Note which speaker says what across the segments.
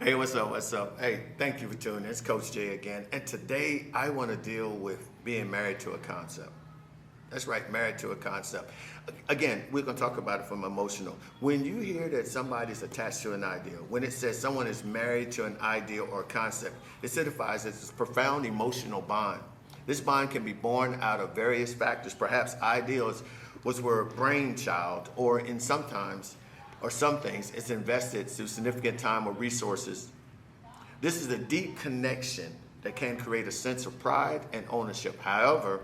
Speaker 1: Hey, what's up? What's up? Hey, thank you for tuning in. It's Coach Jay again. And today I want to deal with being married to a concept. That's right, married to a concept. Again, we're going to talk about it from emotional. When you hear that somebody's attached to an idea, when it says someone is married to an idea or concept, it signifies it's a profound emotional bond. This bond can be born out of various factors. Perhaps ideals was were a brainchild, or in sometimes, or some things, it's invested through significant time or resources. This is a deep connection that can create a sense of pride and ownership. However,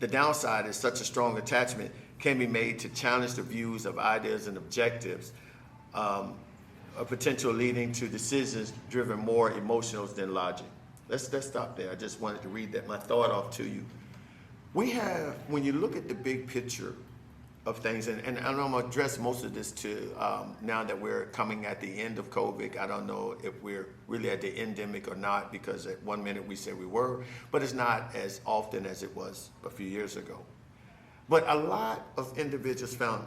Speaker 1: the downside is such a strong attachment can be made to challenge the views of ideas and objectives, a potential leading to decisions driven more emotional than logic. Let's stop there. I just wanted to read that, my thought off to you. We have, when you look at the big picture of things, and I'm going to address most of this to now that we're coming at the end of COVID. I don't know if we're really at the endemic or not, because at one minute we said we were, but it's not as often as it was a few years ago. But a lot of individuals found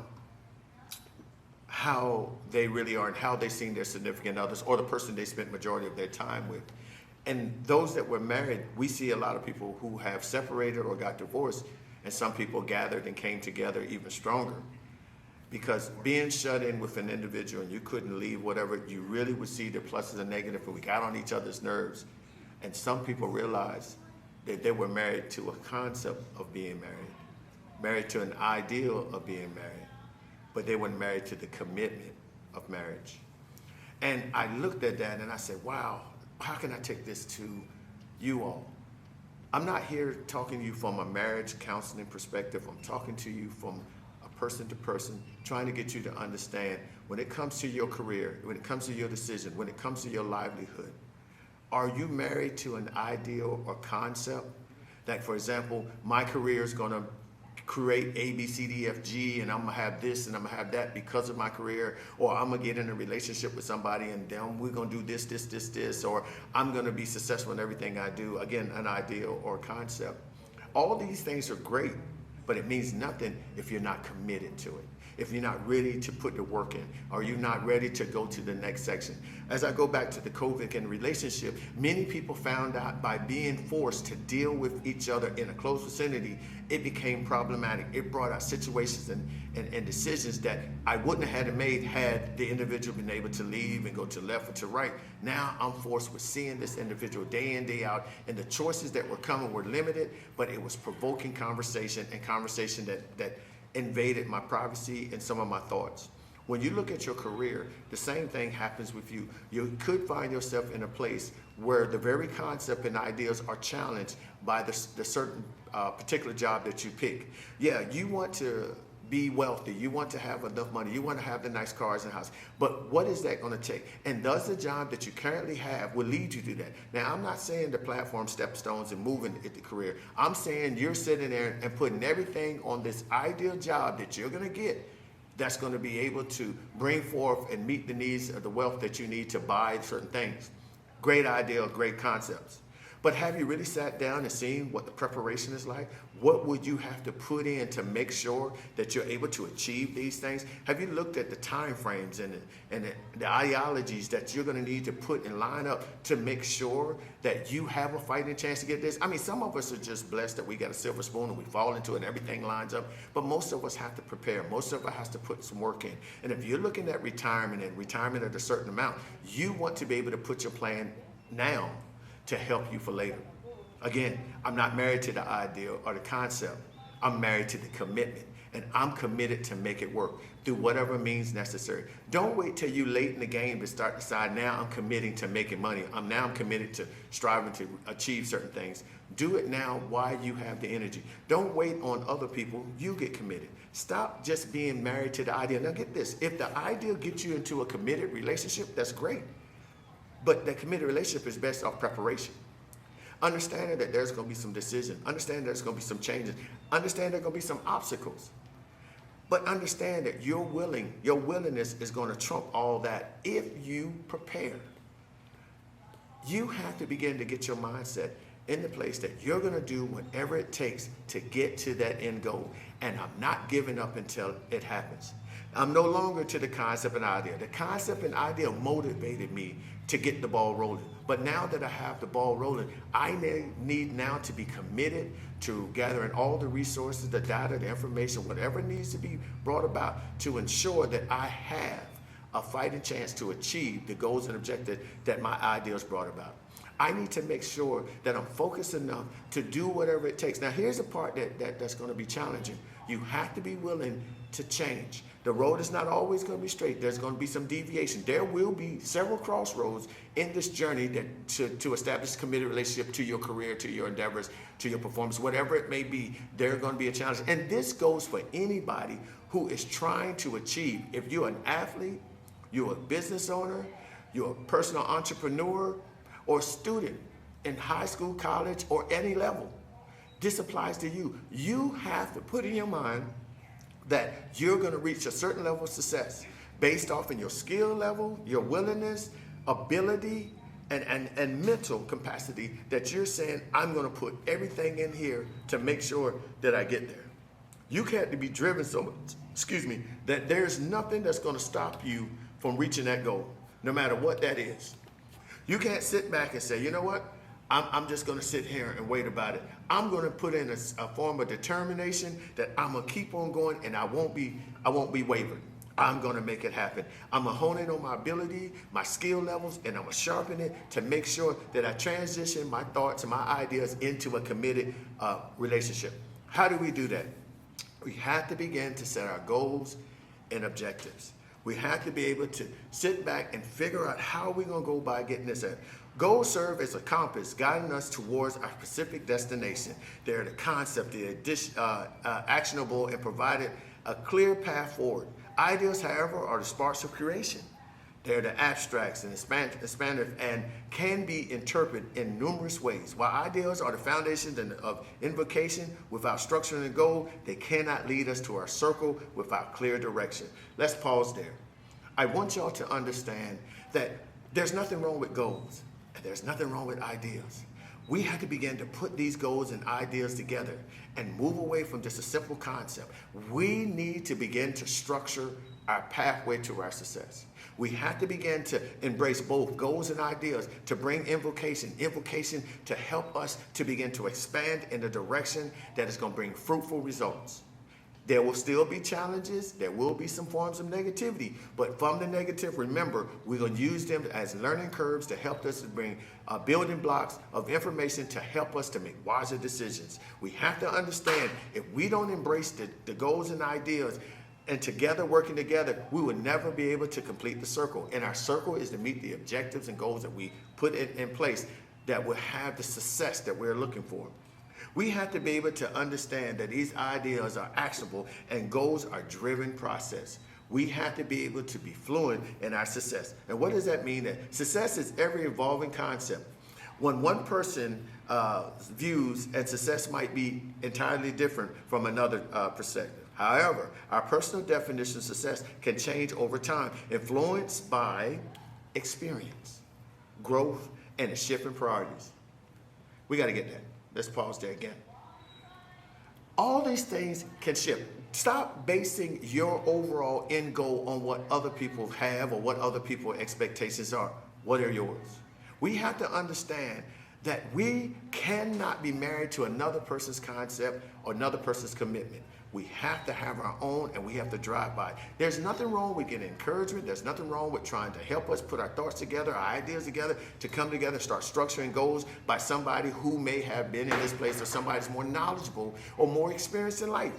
Speaker 1: how they really are and how they seen their significant others or the person they spent majority of their time with. And those that were married, we see a lot of people who have separated or got divorced, and some people gathered and came together even stronger. Because being shut in with an individual and you couldn't leave, whatever, you really would see the pluses and negatives, and we got on each other's nerves. And some people realized that they were married to a concept of being married to an ideal of being married, but they weren't married to the commitment of marriage. And I looked at that and I said, wow, how can I take this to you all? I'm not here talking to you from a marriage counseling perspective. I'm talking to you from a person to person, trying to get you to understand when it comes to your career, when it comes to your decision, when it comes to your livelihood, are you married to an ideal or concept? Like, for example, my career is going to create A, B, C, D, F, G, and I'm gonna have this and I'm gonna have that because of my career, or I'm gonna get in a relationship with somebody and then we're gonna do this, or I'm gonna be successful in everything I do. Again, an ideal or concept. All these things are great, but it means nothing if you're not committed to it. If you're not ready to put the work in, or you're not ready to go to the next section. As I go back to the COVID and relationship, many people found out by being forced to deal with each other in a close vicinity, it became problematic. It brought out situations and decisions that I wouldn't have had made had the individual been able to leave and go to left or to right. Now I'm forced with seeing this individual day in, day out, and the choices that were coming were limited, but it was provoking conversation, and conversation that invaded my privacy and some of my thoughts. When you look at your career, the same thing happens with you. You could find yourself in a place where the very concept and ideas are challenged by the certain particular job that you pick. Yeah, you want to be wealthy, you want to have enough money, you want to have the nice cars and house, but what is that going to take? And does the job that you currently have will lead you to that? Now, I'm not saying the platform stepstones and moving at the career. I'm saying you're sitting there and putting everything on this ideal job that you're going to get that's going to be able to bring forth and meet the needs of the wealth that you need to buy certain things. Great idea, great concepts. But have you really sat down and seen what the preparation is like? What would you have to put in to make sure that you're able to achieve these things? Have you looked at the time frames and the ideologies that you're going to need to put and line up to make sure that you have a fighting chance to get this? I mean, some of us are just blessed that we got a silver spoon and we fall into it and everything lines up. But most of us have to prepare. Most of us have to put some work in. And if you're looking at retirement and retirement at a certain amount, you want to be able to put your plan now to help you for later. Again, I'm not married to the ideal or the concept. I'm married to the commitment, and I'm committed to make it work through whatever means necessary. Don't wait till you late in the game to start to decide, now I'm committing to making money. I'm committed to striving to achieve certain things. Do it now while you have the energy. Don't wait on other people. You get committed. Stop just being married to the ideal. Now get this, if the ideal gets you into a committed relationship, that's great. But that committed relationship is based off preparation. Understanding that there's going to be some decisions. Understand there's going to be some changes. Understand there's going to be some obstacles. But understand that your willingness is going to trump all that if you prepare. You have to begin to get your mindset in the place that you're going to do whatever it takes to get to that end goal. And I'm not giving up until it happens. I'm no longer to the concept and idea. The concept and idea motivated me to get the ball rolling. But now that I have the ball rolling, I need now to be committed to gathering all the resources, the data, the information, whatever needs to be brought about to ensure that I have a fighting chance to achieve the goals and objectives that my ideas brought about. I need to make sure that I'm focused enough to do whatever it takes. Now, here's the part that's going to be challenging. You have to be willing to change. The road is not always going to be straight. There's going to be some deviation. There will be several crossroads in this journey that to establish a committed relationship to your career, to your endeavors, to your performance, whatever it may be. There are going to be a challenge. And this goes for anybody who is trying to achieve. If you're an athlete, you're a business owner, you're a personal entrepreneur, or student in high school, college, or any level, this applies to you. You have to put in your mind that you're going to reach a certain level of success based off in your skill level, your willingness, ability, and mental capacity that you're saying, I'm going to put everything in here to make sure that I get there. You can't be driven so much, that there's nothing that's going to stop you from reaching that goal, no matter what that is. You can't sit back and say, you know what? I'm just going to sit here and wait about it. I'm going to put in a form of determination that I'm going to keep on going, and I won't be wavered. I'm going to make it happen. I'm going to hone in on my ability, my skill levels, and I'm going to sharpen it to make sure that I transition my thoughts and my ideas into a committed relationship. How do we do that? We have to begin to set our goals and objectives. We have to be able to sit back and figure out how we're going to go by getting this at. Goals serve as a compass guiding us towards our specific destination. They're the concept, the actionable, and provided a clear path forward. Ideas, however, are the sparks of creation. They're the abstracts and expansive and can be interpreted in numerous ways. While ideas are the foundation of invocation, without structure and goal, they cannot lead us to our circle without clear direction. Let's pause there. I want y'all to understand that there's nothing wrong with goals, and there's nothing wrong with ideas. We have to begin to put these goals and ideas together and move away from just a simple concept. We need to begin to structure our pathway to our success. We have to begin to embrace both goals and ideas to bring invocation to help us to begin to expand in the direction that is going to bring fruitful results. There will still be challenges. There will be some forms of negativity. But from the negative, remember, we're going to use them as learning curves to help us to bring building blocks of information to help us to make wiser decisions. We have to understand if we don't embrace the goals and ideas and together, working together, we will never be able to complete the circle. And our circle is to meet the objectives and goals that we put in place that will have the success that we're looking for. We have to be able to understand that these ideas are actionable and goals are driven process. We have to be able to be fluent in our success. And what does that mean? That success is every evolving concept. When one person views and success might be entirely different from another perspective. However, our personal definition of success can change over time, influenced by experience, growth, and a shift in priorities. We got to get that. Let's pause there again. All these things can shift. Stop basing your overall end goal on what other people have or what other people's expectations are. What are yours? We have to understand that we cannot be married to another person's concept or another person's commitment. We have to have our own, and we have to drive by. There's nothing wrong with getting encouragement. There's nothing wrong with trying to help us put our thoughts together, our ideas together, to come together, start structuring goals by somebody who may have been in this place or somebody that's more knowledgeable or more experienced in life.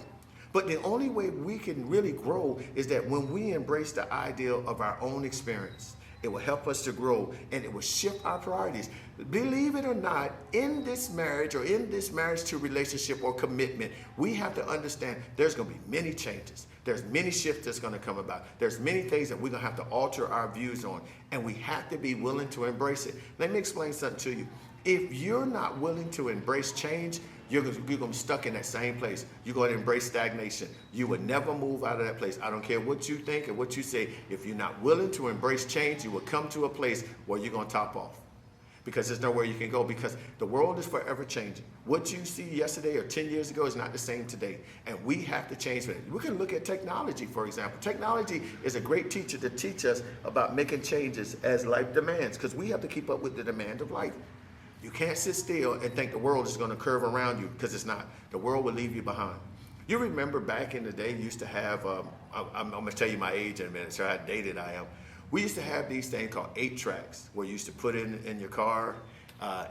Speaker 1: But the only way we can really grow is that when we embrace the idea of our own experience. It will help us to grow, and it will shift our priorities. Believe it or not, in this marriage or in this marriage to relationship or commitment, we have to understand there's going to be many changes. There's many shifts that's going to come about. There's many things that we're going to have to alter our views on, and we have to be willing to embrace it. Let me explain something to you. If you're not willing to embrace change, you're going to be stuck in that same place. You're going to embrace stagnation. You will never move out of that place. I don't care what you think and what you say. If you're not willing to embrace change, you will come to a place where you're going to top off. because there's nowhere you can go, because the world is forever changing. What you see yesterday or 10 years ago is not the same today, and we have to change with it. We can look at technology, for example. Technology is a great teacher to teach us about making changes as life demands, because we have to keep up with the demand of life. You can't sit still and think the world is going to curve around you, because it's not. The world will leave you behind. You remember back in the day, you used to have, I'm going to tell you my age in a minute, so how dated I am. We used to have these things called 8-tracks, where you used to put in your car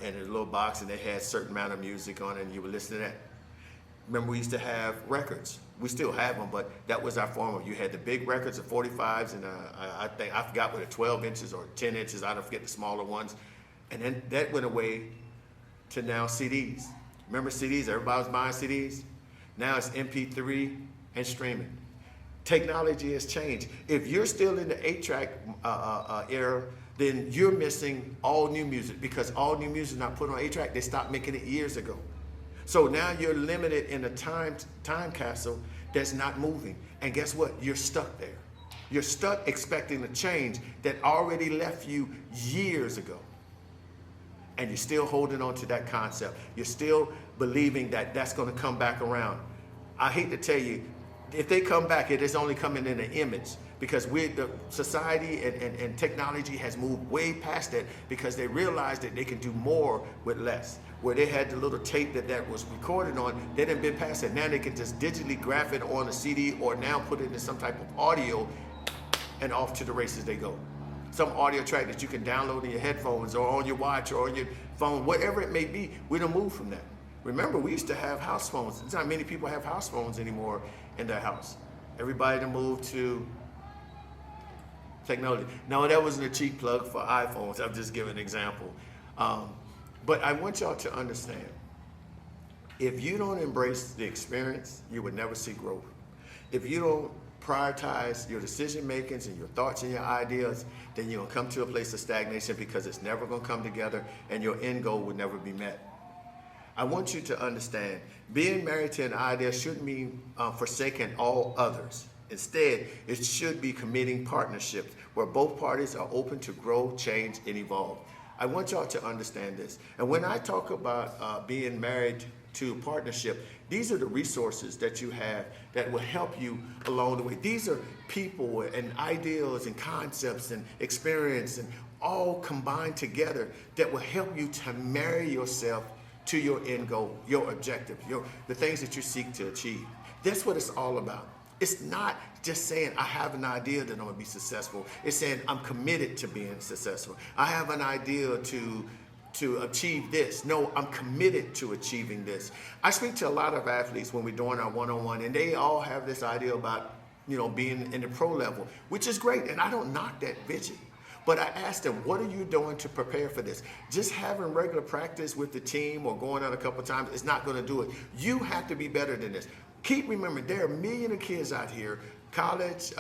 Speaker 1: in a little box, and they had a certain amount of music on it, and you would listen to that. Remember, we used to have records. We still have them, but that was our form. You had the big records, the 45s, and I forgot what, 12 inches or 10 inches, I don't forget the smaller ones. And then that went away to now CDs. Remember CDs? Everybody was buying CDs. Now it's MP3 and streaming. Technology has changed. If you're still in the 8-track era, then you're missing all new music, because all new music is not put on 8-track. They stopped making it years ago. So now you're limited in a time capsule that's not moving. And guess what? You're stuck there. You're stuck expecting a change that already left you years ago. And you're still holding on to that concept. You're still believing that that's going to come back around. I hate to tell you, if they come back, it is only coming in an image, because the society and technology has moved way past that, because they realized that they can do more with less. Where they had the little tape that was recorded on, they didn't been past it. Now they can just digitally graph it on a CD, or now put it in some type of audio, and off to the races they go. Some audio track that you can download in your headphones or on your watch or on your phone, whatever it may be. We don't move from that. Remember, we used to have house phones. It's not many people have house phones anymore in their house. Everybody to move to technology. No, that wasn't a cheap plug for iPhones. I'm just giving an example. But I want y'all to understand, if you don't embrace the experience, you would never see growth. If you don't prioritize your decision makings and your thoughts and your ideas, then you're gonna come to a place of stagnation, because it's never gonna come together and your end goal will never be met. I want you to understand, being married to an idea shouldn't mean forsaking all others. Instead, it should be committing partnerships where both parties are open to grow, change, and evolve. I want y'all to understand this. And when I talk about being married to partnership, these are the resources that you have that will help you along the way. These are people and ideals and concepts and experience, and all combined together, that will help you to marry yourself to your end goal, your objective, the things that you seek to achieve. That's what it's all about. It's not just saying, I have an idea that I'm gonna be successful. It's saying, I'm committed to being successful. I have an idea to achieve this. No, I'm committed to achieving this. I speak to a lot of athletes when we're doing our one-on-one, and they all have this idea about, being in the pro level, which is great, and I don't knock that vision. But I asked them, what are you doing to prepare for this? Just having regular practice with the team or going out a couple times is not gonna do it. You have to be better than this. Keep remembering, there are millions of kids out here, college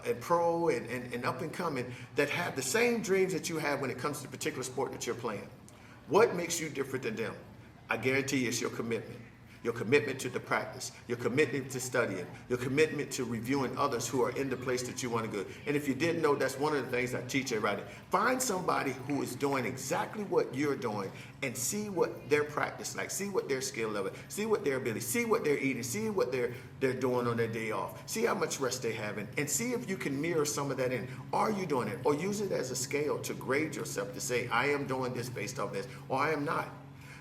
Speaker 1: and pro and up and coming, that have the same dreams that you have when it comes to the particular sport that you're playing. What makes you different than them? I guarantee you it's your commitment. Your commitment to the practice, your commitment to studying, your commitment to reviewing others who are in the place that you want to go. And if you didn't know, that's one of the things I teach everybody. Find somebody who is doing exactly what you're doing, and see what their practice like, see what their skill level, see what their ability, see what they're eating, see what they're doing on their day off, see how much rest they're having, and see if you can mirror some of that in. Are you doing it? Or use it as a scale to grade yourself, to say, I am doing this based off this, or I am not.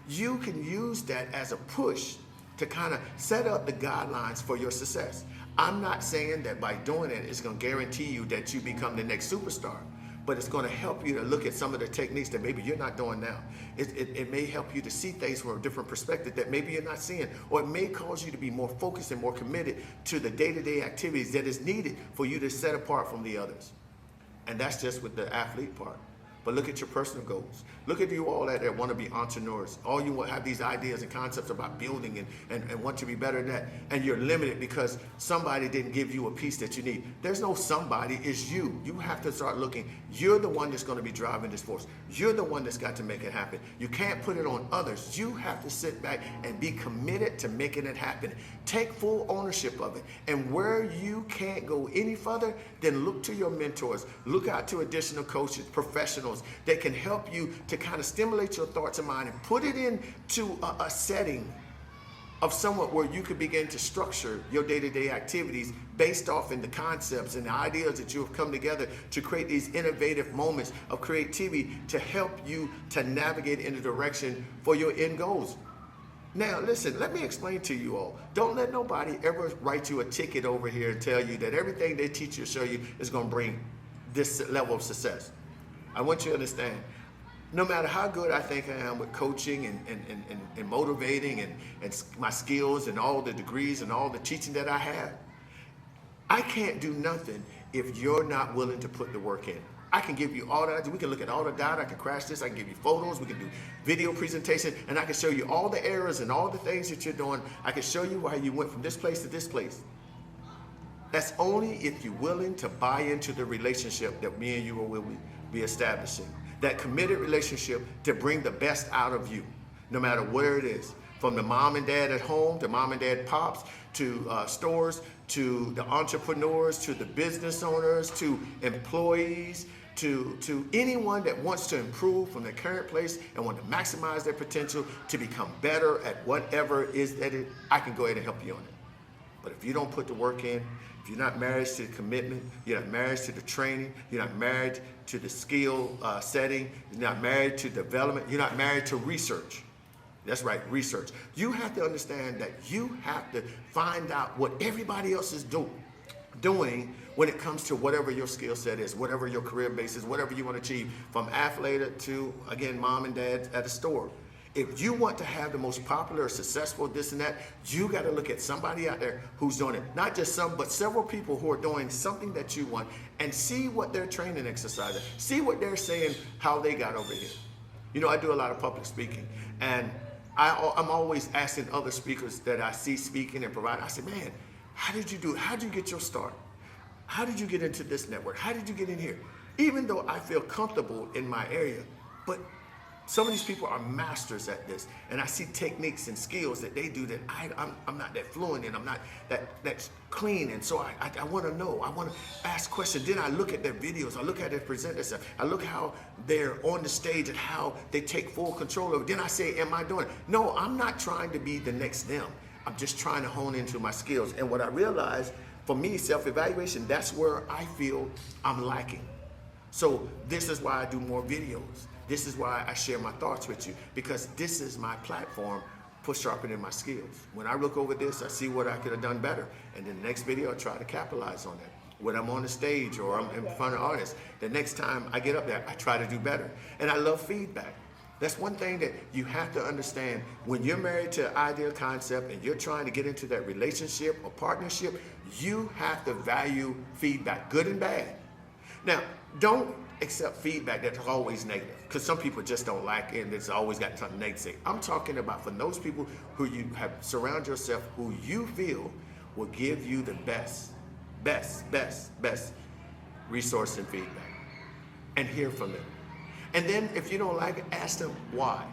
Speaker 1: You can use that as a push to kind of set up the guidelines for your success. I'm not saying that by doing it, it's gonna guarantee you that you become the next superstar, but it's gonna help you to look at some of the techniques that maybe you're not doing now. It may help you to see things from a different perspective that maybe you're not seeing, or it may cause you to be more focused and more committed to the day-to-day activities that is needed for you to set apart from the others. And that's just with the athlete part. But look at your personal goals. Look at you all that want to be entrepreneurs. All you want have these ideas and concepts about building and want to be better than that. And you're limited because somebody didn't give you a piece that you need. There's no somebody, it's you. You have to start looking. You're the one that's going to be driving this force. You're the one that's got to make it happen. You can't put it on others. You have to sit back and be committed to making it happen. Take full ownership of it. And where you can't go any further, then look to your mentors. Look out to additional coaches, professionals videos that can help you to kind of stimulate your thoughts and mind and put it into a setting of somewhat where you could begin to structure your day-to-day activities based off in the concepts and the ideas that you have come together to create these innovative moments of creativity to help you to navigate in the direction for your end goals. Now, listen, let me explain to you all. Don't let nobody ever write you a ticket over here and tell you that everything they teach you or show you is going to bring this level of success. I want you to understand, no matter how good I think I am with coaching and motivating and my skills and all the degrees and all the teaching that I have, I can't do nothing if you're not willing to put the work in. I can give you all that. We can look at all the data. I can crash this. I can give you photos. We can do video presentation. And I can show you all the errors and all the things that you're doing. I can show you why you went from this place to this place. That's only if you're willing to buy into the relationship that me and you will be establishing. That committed relationship to bring the best out of you, no matter where it is. From the mom and dad at home, to mom and dad pops, to stores, to the entrepreneurs, to the business owners, to employees, to anyone that wants to improve from their current place and want to maximize their potential to become better at whatever it is that I can go ahead and help you on it. But if you don't put the work in, if you're not married to the commitment, you're not married to the training, you're not married to the skill setting, you're not married to development, you're not married to research. That's right, research. You have to understand that you have to find out what everybody else is doing when it comes to whatever your skill set is, whatever your career base is, whatever you want to achieve, from athlete to, again, mom and dad at a store. If you want to have the most popular or successful this and that, you got to look at somebody out there who's doing it. Not just some, but several people who are doing something that you want, and see what their training exercise is. See what they're saying, how they got over here. You know, I do a lot of public speaking, and I'm always asking other speakers that I see speaking and provide. I say, man, how did you do it? How did you get your start? How did you get into this network? How did you get in here? Even though I feel comfortable in my area, but some of these people are masters at this, and I see techniques and skills that they do that I'm not that fluent in. I'm not that clean, and so I want to know. I want to ask questions. Then I look at their videos. I look how they present themselves. I look how they're on the stage and how they take full control of it. Then I say, am I doing it? No, I'm not trying to be the next them. I'm just trying to hone into my skills. And what I realized, for me, self-evaluation, that's where I feel I'm lacking. So this is why I do more videos. This is why I share my thoughts with you, because this is my platform for sharpening my skills. When I look over this, I see what I could have done better. And then the next video, I try to capitalize on that. When I'm on the stage or I'm in front of artists, the next time I get up there, I try to do better. And I love feedback. That's one thing that you have to understand. When you're married to an ideal concept and you're trying to get into that relationship or partnership, you have to value feedback, good and bad. Now, don't accept feedback that's always negative, because some people just don't like it and it's always got something negative to say. I'm talking about for those people who you have surround yourself, who you feel will give you the best resource and feedback, and hear from them. And then if you don't like it, ask them why.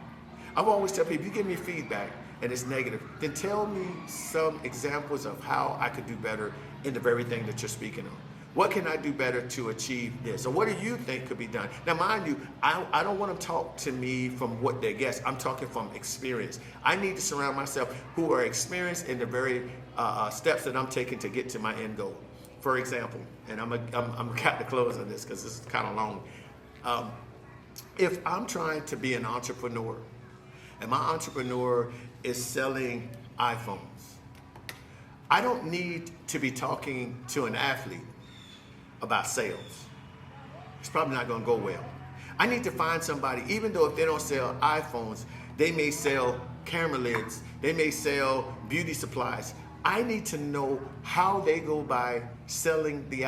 Speaker 1: I've always tell people, if you give me feedback and it's negative, then tell me some examples of how I could do better in the very thing that you're speaking on. What can I do better to achieve this? Or what do you think could be done? Now, mind you, I don't want to talk to me from what they guess. I'm talking from experience. I need to surround myself who are experienced in the very steps that I'm taking to get to my end goal. For example, and I'm got to close on this because this is kind of long. If I'm trying to be an entrepreneur, and my entrepreneur is selling iPhones, I don't need to be talking to an athlete about sales. It's probably not going to go well. I need to find somebody, even though if they don't sell iPhones, they may sell camera lids, they may sell beauty supplies. I need to know how they go by selling the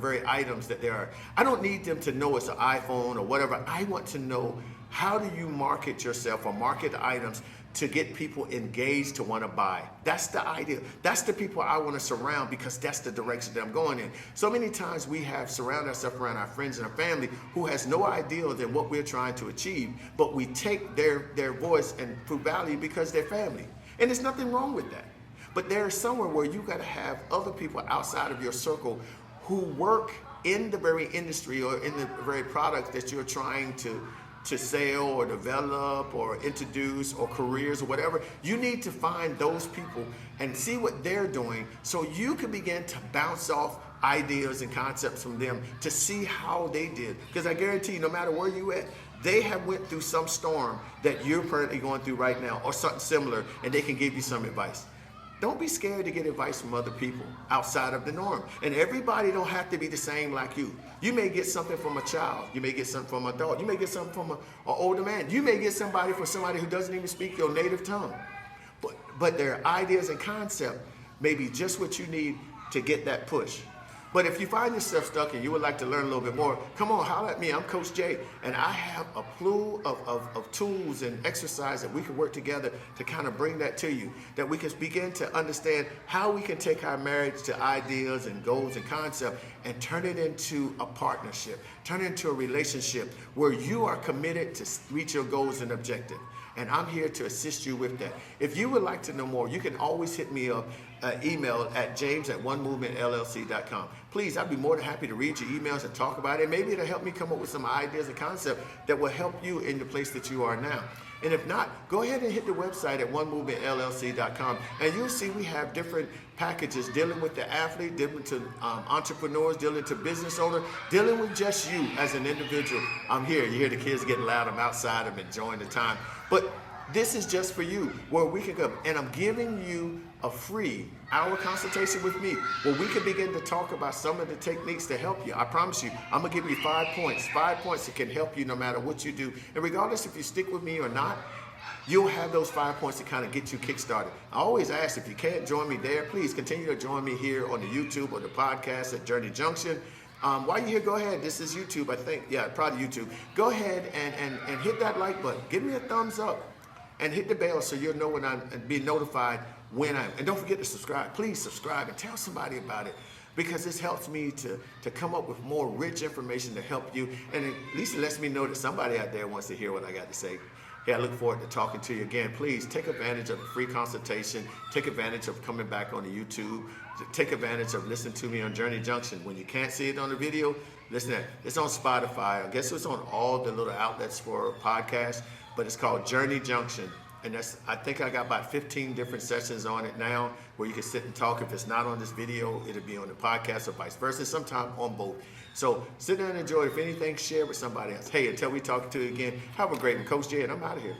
Speaker 1: very items that they are. I don't need them to know it's an iPhone or whatever. I want to know, how do you market yourself or market items to get people engaged to want to buy? That's the idea. That's the people I want to surround, because that's the direction that I'm going in. So many times we have surrounded ourselves around our friends and our family who has no idea than what we're trying to achieve, but we take their voice and prove value because they're family. And there's nothing wrong with that. But there's somewhere where you got to have other people outside of your circle who work in the very industry or in the very product that you're trying to sell or develop or introduce, or careers or whatever. You need to find those people and see what they're doing so you can begin to bounce off ideas and concepts from them to see how they did. Because I guarantee you, no matter where you at, they have went through some storm that you're currently going through right now, or something similar, and they can give you some advice. Don't be scared to get advice from other people outside of the norm. And everybody don't have to be the same like you. You may get something from a child. You may get something from an adult. You may get something from an older man. You may get somebody from somebody who doesn't even speak your native tongue. But their ideas and concept may be just what you need to get that push. But if you find yourself stuck and you would like to learn a little bit more, come on, holler at me. I'm Coach Jay, and I have a slew of tools and exercise that we can work together to kind of bring that to you, that we can begin to understand how we can take our marriage to ideas and goals and concepts and turn it into a partnership, turn it into a relationship where you are committed to reach your goals and objectives. And I'm here to assist you with that. If you would like to know more, you can always hit me up, email at james@onemovementllc.com. Please, I'd be more than happy to read your emails and talk about it. Maybe it'll help me come up with some ideas and concepts that will help you in the place that you are now. And if not, go ahead and hit the website at onemovementllc.com, and you'll see we have different packages dealing with the athlete, dealing to entrepreneurs, dealing to business owners, dealing with just you as an individual. I'm here. You hear the kids getting loud. I'm outside. I'm enjoying the time. But this is just for you, where we can come. And I'm giving you a free hour consultation with me, where we can begin to talk about some of the techniques to help you. I promise you, I'm going to give you 5 points that can help you no matter what you do. And regardless if you stick with me or not, you'll have those 5 points to kind of get you kick-started. I always ask, if you can't join me there, please continue to join me here on the YouTube or the podcast at Journey Junction. While you're here, go ahead. This is YouTube, I think. Yeah, probably YouTube. Go ahead and hit that like button. Give me a thumbs up and hit the bell so you'll know when I'm and be notified when I'm. And don't forget to subscribe. Please subscribe and tell somebody about it, because this helps me to come up with more rich information to help you. And at least it lets me know that somebody out there wants to hear what I got to say. Hey, I look forward to talking to you again. Please take advantage of the free consultation. Take advantage of coming back on the YouTube. Take advantage of listening to me on Journey Junction. When you can't see it on the video, listen to it. It's on Spotify. I guess it's on all the little outlets for podcasts, but it's called Journey Junction. And I think I got about 15 different sessions on it now, where you can sit and talk. If it's not on this video, it'll be on the podcast, or vice versa, sometime on both. So sit down and enjoy it. If anything, share with somebody else. Hey, until we talk to you again, have a great one. Coach Jay, and I'm out of here.